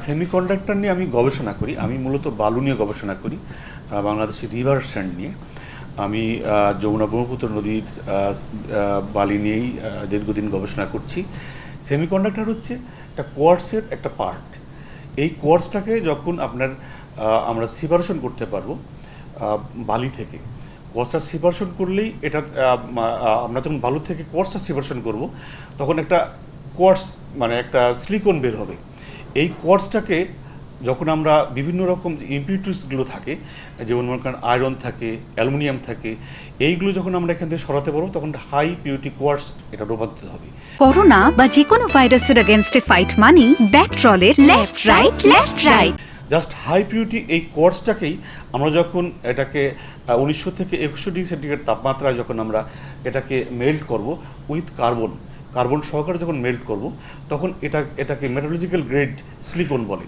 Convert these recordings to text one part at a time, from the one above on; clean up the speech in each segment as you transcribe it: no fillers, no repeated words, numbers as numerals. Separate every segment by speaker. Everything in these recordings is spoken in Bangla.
Speaker 1: সেমিকন্ডাক্টর নিয়ে আমি গবেষণা করি। আমি মূলত বালু নিয়ে গবেষণা করি, বাংলাদেশি রিভার স্যান্ড নিয়ে। আমি যমুনা ব্রহ্মপুত্র নদীর বালি নিয়েই দীর্ঘদিন গবেষণা করছি। সেমিকন্ডাক্টর হচ্ছে একটা কোয়ার্টসের একটা পার্ট। এই কোয়ার্টসটাকে যখন আমরা সেপারেশন করতে পারবো বালি থেকে, কোয়ার্টসটা সেপারেশন করলেই এটা আমরা যখন বালু থেকে কোয়ার্টসটা সেপারেশন করব, তখন একটা কোয়ার্টস মানে একটা সিলিকন বের হবে। এই কোয়ার্টসটাকে যখন আমরা বিভিন্ন রকম ইম্পিউরিটিসগুলো থাকে, যেমন মনে করেন আয়রন থাকে, অ্যালুমিনিয়াম থাকে, এইগুলো যখন আমরা এখান থেকে সরাতে পারবো, তখন হাই পিউরিটি কোয়ার্টস এটা রূপান্তরিত হবে।
Speaker 2: করোনা বা যে কোনো ভাইরাসের এগেইনস্টে ফাইট মানি ব্যাকট্রলের left right.
Speaker 1: Just high purity এই কোয়ার্টসটাকেই আমরা যখন এটাকে 1900 থেকে 2100 ডিগ্রি সেন্টিগ্রেড তাপমাত্রায় যখন আমরা এটাকে মেল্ট করব উইথ কার্বন সহকারে যখন মেল্ট করব, তখন এটাকে মেটালজিক্যাল গ্রেড সিলিকন বলে।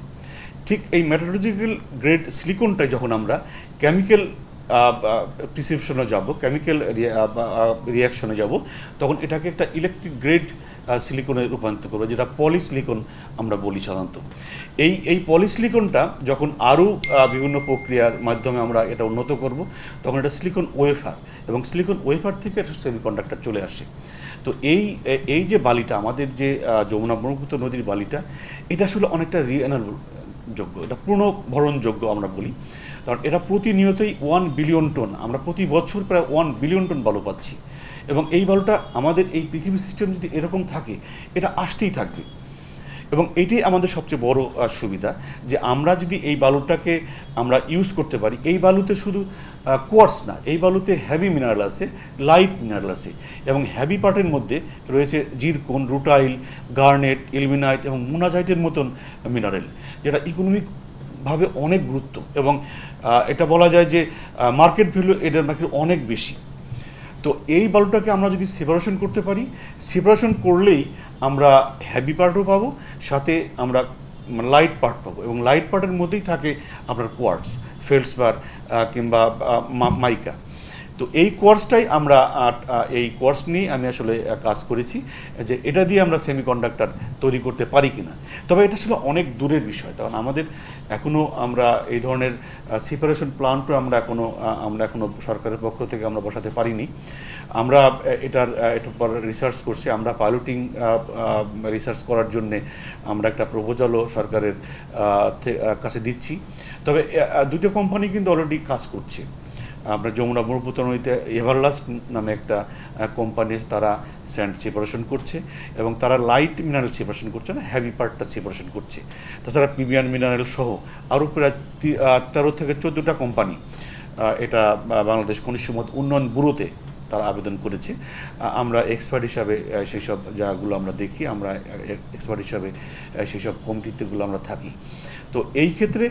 Speaker 1: ঠিক এই মেটালজিক্যাল গ্রেড সিলিকনটাই যখন আমরা কেমিক্যাল প্রিসিপশনে যাব, কেমিক্যাল রিয়াকশনে যাব, তখন এটাকে একটা ইলেকট্রিক গ্রেড সিলিকনে রূপান্তর করবে, যেটা পলিসিলিকন আমরা বলি সাধারণত। এই পলিসিলিকনটা যখন আরও বিভিন্ন প্রক্রিয়ার মাধ্যমে আমরা এটা উন্নত করব, তখন এটা সিলিকন ওয়েফার, এবং সিলিকন ওয়েফার থেকে একটা সেমিকন্ডাক্টর চলে আসে। তো এই যে বালিটা, আমাদের যে যমুনা ব্রহ্মপুত্র নদীর বালিটা, এটা আসলে অনেকটা রিএনারেবল যোগ্য, এটা পুনর্ভরণযোগ্য আমরা বলি। কারণ এটা প্রতিনিয়তই 1 বিলিয়ন টন, আমরা প্রতি বছর প্রায় 1 বিলিয়ন টন বালু পাচ্ছি। এবং এই বালুটা আমাদের এই পৃথিবী সিস্টেম যদি এরকম থাকে, এটা আসতেই থাকবে। এবং এটাই আমাদের সবচেয়ে বড় সুবিধা, যে আমরা যদি এই বালুটাকে আমরা ইউজ করতে পারি। এই বালুতে শুধু কোয়ার্টস না, এই বালুতে হেভি মিনারেল আছে, লাইট মিনারেল আছে, এবং হেভি পার্টের মধ্যে রয়েছে জিরকন, রুটাইল, গার্নেট, ইলমিনাইট এবং মোনাজাইটের মতন মিনারেল, যেটা ইকোনমিকভাবে অনেক গুরুত্ব। এবং এটা বলা যায় যে মার্কেট ভ্যালু এটার মার্কেট অনেক বেশি। তো এই বালুটাকে আমরা যদি সেপারেশন করতে পারি, সেপারেশন করলেই আমরা হেভি পার্টও পাবো, সাথে আমরা লাইট পার্ট পাবো। এবং লাইট পার্টের মধ্যেই থাকে আপনার কোয়ার্টস, ফেল্ডসপার কিংবা মাইকা। তো এই কোর্সটাই আমরা এই কোর্স নিয়ে আমি আসলে কাজ করেছি, যে এটা দিয়ে আমরা সেমিকন্ডাক্টর তৈরি করতে পারি কিনা। তবে এটা আসলে অনেক দূরের বিষয়, কারণ আমাদের এখনও আমরা এই ধরনের সেপারেশন প্লান্টও আমরা এখনও সরকারের পক্ষ থেকে আমরা বসাতে পারিনি। আমরা এটার পর রিসার্চ করছি। আমরা পাইলটিং রিসার্চ করার জন্যে আমরা একটা প্রপোজালও সরকারের কাছে দিচ্ছি। তবে দুটো কোম্পানি কিন্তু অলরেডি কাজ করছে। আপনার যমুনা ব্রহ্মপুত্র নদীতে এভারলাস্ট নামে একটা কোম্পানি, তারা স্যান্ড সেপারেশন করছে, এবং তারা লাইট মিনারেল সেপারেশন করছে না, হেভি পার্টটা সেপারেশন করছে। তাছাড়া পিবিআর মিনারেল সহ আরও প্রায় 13 থেকে 14টা কোম্পানি এটা বাংলাদেশ খনিজ সম্পদ উন্নয়ন ব্যুরোতে তারা আবেদন করেছে। আমরা এক্সপার্ট হিসাবে সেই সব জায়গাগুলো আমরা দেখি, আমরা এক্সপার্ট হিসাবে সেই সব কমিটিতেগুলো আমরা থাকি। তো এই ক্ষেত্রে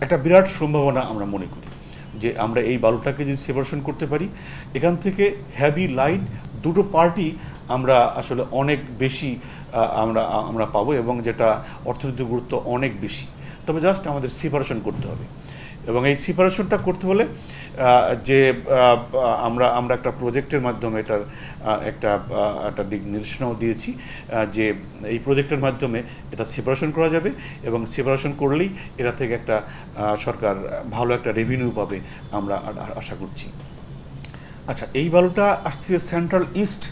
Speaker 1: একটা বিরাট সম্ভাবনা আমরা মনে করি, যে আমরা এই বালুটাকে যদি সেপারেশন করতে পারি, এখান থেকে হেভি লাইট দুটো পার্টি আমরা আসলে অনেক বেশি আমরা পাবো, এবং যেটা অর্থনৈতিক গুরুত্ব অনেক বেশি। তবে জাস্ট আমাদের সেপারেশন করতে হবে, এবং এই সেপারেশনটা করতে হলে যে আমরা একটা প্রজেক্টের মাধ্যমে এটার একটা দিক নির্দেশনাও দিয়েছি, যে এই প্রজেক্টের মাধ্যমে এটা সেপারেশন করা যাবে, এবং সেপারেশন করলেই এটা থেকে একটা সরকার ভালো একটা রেভিনিউ পাবে আমরা আশা করছি। আচ্ছা, এই বালুটা আসছে সেন্ট্রাল ইস্ট,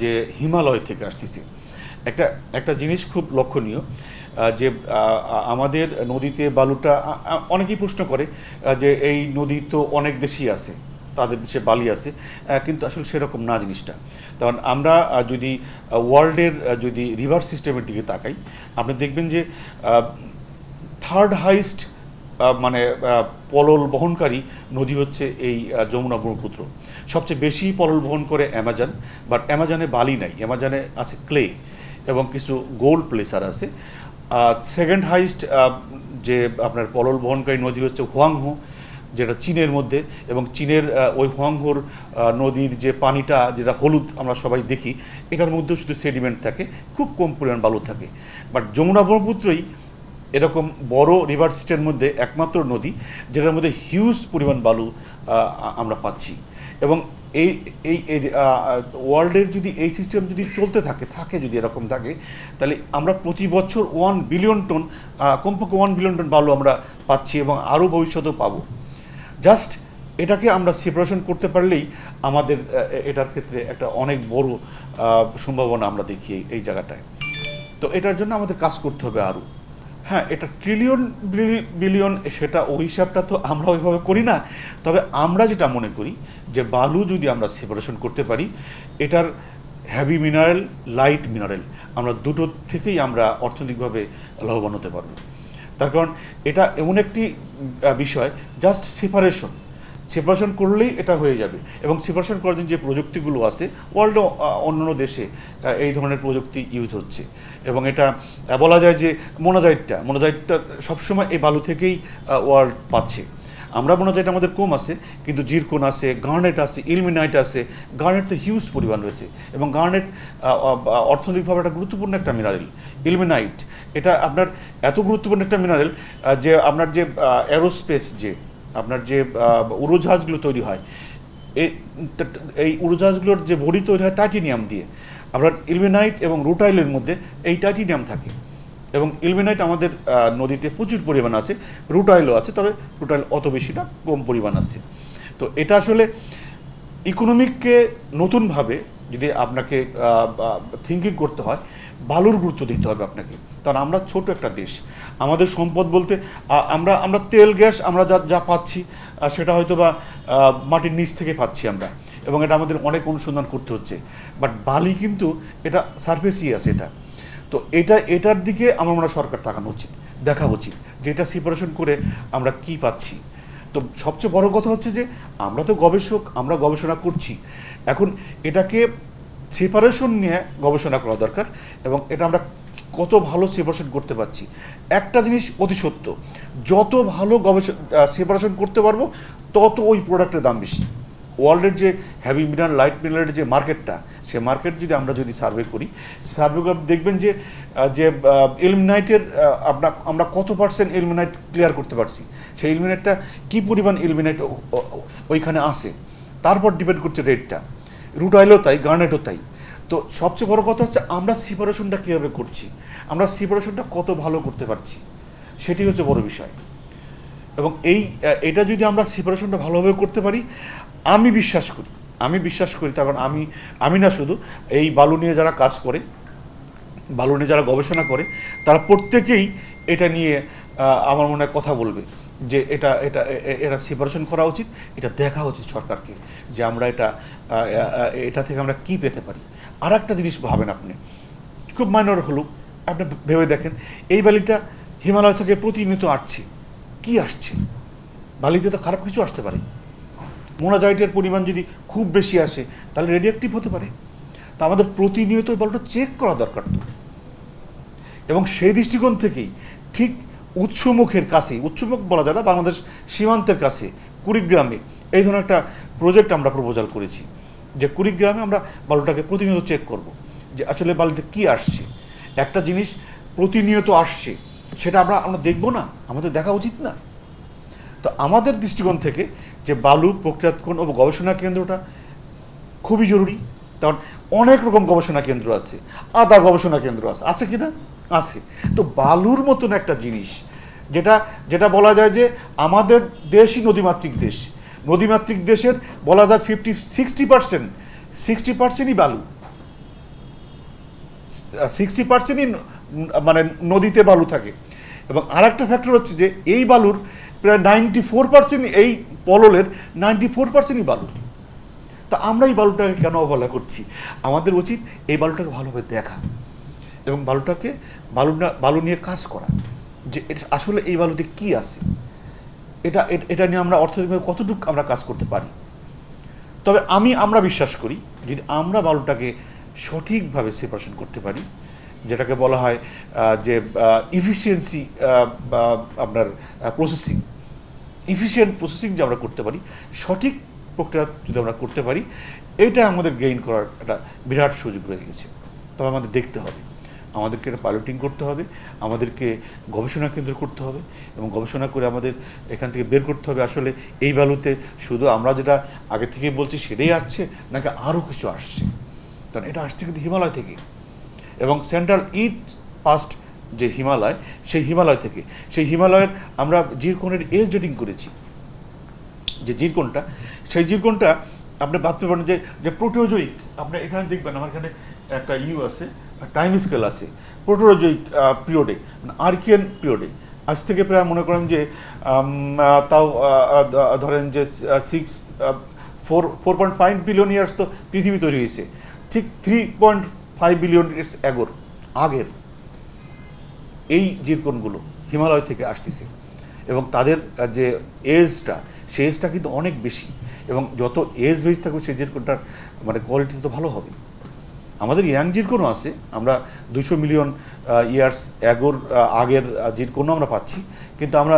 Speaker 1: যে হিমালয় থেকে আসতেছে। একটা জিনিস খুব লক্ষণীয়, যে আমাদের নদীতে বালুটা অনেকেই প্রশ্ন করে যে এই নদী তো অনেক দেশেই আছে, তাদের দেশে বালি আছে, কিন্তু আসলে সেরকম না জিনিসটা। কারণ আমরা যদি ওয়ার্ল্ডের যদি রিভার সিস্টেমের দিকে তাকাই, আপনি দেখবেন যে থার্ড হাইস্ট মানে পলল বহনকারী নদী হচ্ছে এই যমুনা ব্রহ্মপুত্র। সবচেয়ে বেশি পলল বহন করে অ্যামাজন, বাট অ্যামাজনে বালি নাই, অ্যামাজনে আছে ক্লে এবং কিছু গোল্ড প্লেসার আছে। সেকেন্ড হাইস্ট যে আপনার পলল বহনকারী নদী হচ্ছে হুয়াংহো, যেটা চীনের মধ্যে, এবং চীনের ওই হুয়াংহোর নদীর যে পানিটা যেটা হলুদ আমরা সবাই দেখি, এটার মধ্যেও শুধু সেডিমেন্ট থাকে, খুব কম পরিমাণ বালু থাকে। বাট যমুনা ব্রহ্মপুত্রই এরকম বড় রিভার সিস্টেমের মধ্যে একমাত্র নদী যেটার মধ্যে হিউজ পরিমাণ বালু আমরা পাচ্ছি। এবং এই এই ওয়ার্ল্ডের যদি এই সিস্টেম যদি চলতে থাকে যদি এরকম থাকে, তাহলে আমরা প্রতি বছর 1 বিলিয়ন টন, কমপক্ষে 1 বিলিয়ন টন বালু আমরা পাচ্ছি এবং আরও ভবিষ্যতেও পাবো। জাস্ট এটাকে আমরা সেপারেশন করতে পারলেই আমাদের এটার ক্ষেত্রে একটা অনেক বড় সম্ভাবনা আমরা দেখি এই জায়গাটায়। তো এটার জন্য আমাদের কাজ করতে হবে আরও। হ্যাঁ, এটা ট্রিলিয়ন বিলিয়ন সেটা ওই হিসাবটা তো আমরা ওইভাবে করি না, তবে আমরা যেটা মনে করি যে বালু যদি আমরা সেপারেশন করতে পারি, এটার হেভি মিনারেল, লাইট মিনারেল, আমরা দুটো থেকেই আমরা অর্থনৈতিকভাবে লাভবান হতে পারবো। তার কারণ এটা এমন একটি বিষয়, জাস্ট সেপারেশন করলেই এটা হয়ে যাবে। এবং সেপারেশন করার জন্য যে প্রযুক্তিগুলো আছে, ওয়ার্ল্ডে অন্যান্য দেশে এই ধরনের প্রযুক্তি ইউজ হচ্ছে। এবং এটা বলা যায় যে মোনাজাইটটা সবসময় এই বালু থেকেই ওয়ার্ল্ড পাচ্ছে। আমরা মোনাজাইট আমাদের কম আছে, কিন্তু জিরকন আছে, গার্নেট আছে, ইলমিনাইট আছে। গার্নেট তো হিউজ পরিমাণ রয়েছে, এবং গার্নেট অর্থনৈতিকভাবে একটা গুরুত্বপূর্ণ একটা মিনারেল। ইলমিনাইট এটা আপনার এত গুরুত্বপূর্ণ একটা মিনারেল যে আপনার যে অ্যারোস্পেস, যে আপনার যে উড়োজাহাজগুলো তৈরি হয়, এই উড়োজাহাজগুলোর যে বডি তৈরি হয় টাইটেনিয়াম দিয়ে। আপনার ইলমিনাইট এবং রুটাইলের মধ্যে এই টাইটেনিয়াম থাকে, এবং ইলমিনাইট আমাদের নদীতে প্রচুর পরিমাণ আছে, রুটাইলও আছে, তবে রুটাইল অত বেশি না, কম পরিমাণ আছে। তো এটা আসলে ইকোনমিককে নতুনভাবে যদি আপনাকে থিঙ্কিং করতে হয়, বালুর গুরুত্ব দিতে হবে আপনাকে। কারণ আমরা ছোট একটা দেশ, আমাদের সম্পদ বলতে আমরা তেল গ্যাস আমরা যা পাচ্ছি সেটা হয়তো বা মাটির নিচ থেকে পাচ্ছি আমরা, এবং এটা আমাদের অনেক অনুসন্ধান করতে হচ্ছে। বাট বালি কিন্তু এটা সারফেসই আছে এটা। তো এটার দিকে আমার মনে হয় সরকার তাকানো উচিত, দেখা উচিত যে এটা সেপারেশন করে আমরা কি পাচ্ছি। তো সবচেয়ে বড় কথা হচ্ছে যে আমরা তো গবেষক, আমরা গবেষণা করছি, এখন এটাকে সেপারেশন নিয়ে গবেষণা করা দরকার, এবং এটা আমরা কত ভালো সেপারেশন করতে পারছি। একটা জিনিস অতি সত্য, যত ভালো সেপারেশন করতে পারবো তত ওই প্রোডাক্টের দাম বেশি। ওয়ার্ল্ডের যে হেভি মিনারেল, লাইট মিনারেলের যে মার্কেটটা, সে মার্কেট যদি আমরা সার্ভে করি দেখবেন যে ইলমিনাইটের আমরা কত পার্সেন্ট ইলমিনাইট ক্লিয়ার করতে পারছি, সেই ইলমিনাইটটা কী পরিমাণ ইলমিনাইট ওইখানে আসে, তারপর ডিপেন্ড করছে রেটটা। রুটাইলও তাই, গার্নেটও তাই। তো সবচেয়ে বড় কথা হচ্ছে আমরা সেপারেশনটা কীভাবে করছি, আমরা সেপারেশনটা কত ভালো করতে পারছি, সেটি হচ্ছে বড় বিষয়। এবং এটা যদি আমরা সেপারেশনটা ভালোভাবে করতে পারি, আমি বিশ্বাস করি কারণ আমি না শুধু, এই বালু নিয়ে যারা কাজ করে, বালু নিয়ে যারা গবেষণা করে, তারা প্রত্যেকেই এটা নিয়ে আমার মনে হয় কথা বলবে যে এটা সেপারেশন করা উচিত, এটা দেখা উচিত সরকারকে যে আমরা এটা থেকে আমরা কি পেতে পারি। আর একটা জিনিস ভাবেন আপনি, খুব মাইনর হলো, আপনি ভেবে দেখেন, এই বালিটা হিমালয় থেকে প্রতিনিয়ত আসছে, কি আসছে? বালিতে তো খারাপ কিছু আসতে পারে। মোনাজাইটের পরিমাণ যদি খুব বেশি আসে তাহলে রেডিয়েক্টিভ হতে পারে। তা আমাদের প্রতিনিয়ত এই বালুটা চেক করা দরকার তো। এবং সেই দৃষ্টিকোণ থেকেই ঠিক উৎসমুখের কাছে, উৎসমুখ বলা যায় না, বাংলাদেশ সীমান্তের কাছে কুড়িগ্রামে এই ধরনের একটা প্রজেক্ট আমরা প্রপোজাল করেছি যে কুড়িগ্রামে আমরা বালুটাকে প্রতিনিয়ত চেক করব যে আসলে বালুতে কি আসছে। একটা জিনিস প্রতিনিয়ত আসছে, সেটা আমরা দেখব না, আমাদের দেখা উচিত না? তো আমাদের দৃষ্টিকোণ থেকে যে বালু প্রক্রিয়াকরণ ও গবেষণা কেন্দ্রটা খুবই জরুরি। কারণ অনেক রকম গবেষণা কেন্দ্র আছে, আদা গবেষণা কেন্দ্র আছে কি না? আছে। তো বালুর মতন একটা জিনিস যেটা বলা যায় যে আমাদের দেশই নদীমাতৃক দেশ, নদীমাতৃক দেশের বলা যায় 60%ই বালু, 60%ই মানে নদীতে বালু থাকে। এবং আর একটা ফ্যাক্টর হচ্ছে যে এই বালুর প্রায় 94%, এই পললের 94%ই বালু। তা আমরা এই বালুটাকে কেন অবহেলা করছি? আমাদের উচিত এই বালুটাকে ভালোভাবে দেখা এবং বালু নিয়ে কাজ করা, যে আসলে এই বালুতে কি আছে, এটা নিয়ে আমরা অর্থনৈতিকভাবে কতটুকু আমরা কাজ করতে পারি। তবে আমরা বিশ্বাস করি যদি আমরা বালুটাকে সঠিকভাবে সেপারেশন করতে পারি, যেটাকে বলা হয় যে ইফিসিয়েন্সি আপনার ইফিসিয়েন্ট প্রসেসিং যে আমরা করতে পারি, সঠিক প্রক্রিয়া যদি আমরা করতে পারি, এটা আমাদের গেইন করার একটা বিরাট সুযোগ রয়ে গেছে। তবে আমাদের দেখতে হবে আমাদেরকে এটা পাইলটিং করতে হবে, আমাদেরকে গবেষণা কেন্দ্র করতে হবে এবং গবেষণা করে আমাদের এখান থেকে বের করতে হবে আসলে এই বালুতে শুধু আমরা যেটা আগে থেকে বলছি সেটাই আসছে নাকি আরও কিছু আসছে। কারণ এটা আসছে কিন্তু হিমালয় থেকে, এবং সেন্ট্রাল ইস্ট পাস্ট যে হিমালয়, সেই হিমালয় থেকে, সেই হিমালয়ের আমরা জিরকনের এজ ডেটিং করেছি। যে জিরকনটা, সেই জিরকনটা আপনি ভাবতে পারেন যে যে প্রোটোজোয়িক, আপনি এখানে দেখবেন আমার এখানে একটা আছে, টাইম স্কেল আছে, প্রোটোজোয়িক পিরিয়ডে, মানে আর্কিয়ান পিরিয়ডে, আজ থেকে প্রায় মনে করেন যে তাও ধরেন যে 4.5 বিলিয়ন ইয়ার্স তো পৃথিবী তৈরি হয়েছে, ঠিক 3.5 বিলিয়ন ইয়ার্স আগের এই জিরকনগুলো হিমালয় থেকে আসতেছে, এবং তাদের যে এজটা, সেই এজটা কিন্তু অনেক বেশি, এবং যত এজ বেশি থাকবে সেই জিরকনটার মানে কোয়ালিটি তো ভালো হবে। আমাদের ইয়াং জিরকনও আছে, আমরা 200 মিলিয়ন ইয়ার্স আগের জিরকনও আমরা পাচ্ছি, কিন্তু আমরা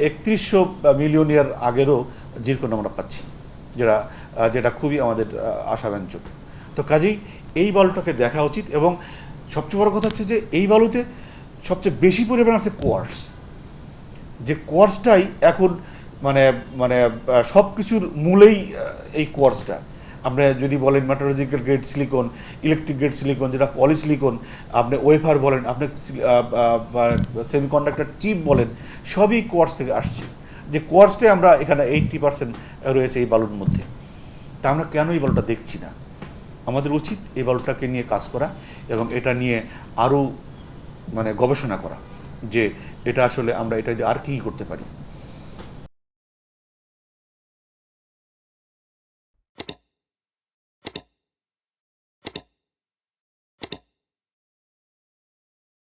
Speaker 1: 3100 মিলিয়ন ইয়ার আগেরও জিরকন আমরা পাচ্ছি, যেটা খুবই আমাদের আশাব্যঞ্জক। তো কাজেই এই বালুটাকে দেখা উচিত, এবং সবচেয়ে বড় কথা হচ্ছে যে এই বালুতে সবচেয়ে বেশি পরিমাণ আছে কোয়ার্টস, যে কোয়ার্টসটাই এখন মানে মানে সব কিছুর মূলেই এই কোয়ার্টসটা। আপনি যদি বলেন metallurgical grade silicon, electric grade silicon, যেটা পলিসিলিকন, আপনি ওয়েফার বলেন, আপনি সেমিকন্ডাক্টর চিপ বলেন, সবই কোয়ার্টস থেকে আসছে। যে কোয়ার্টসটাই আমরা এখানে 80% রয়েছে এই বালুর মধ্যে। তা আমরা কেন এই বালুটা দেখছি না? আমাদের উচিত এই বালুটাকে নিয়ে কাজ করা এবং এটা নিয়ে আরও মানে গবেষণা করা, যে এটা আসলে আমরা এটা দিয়ে আর কী করতে পারি।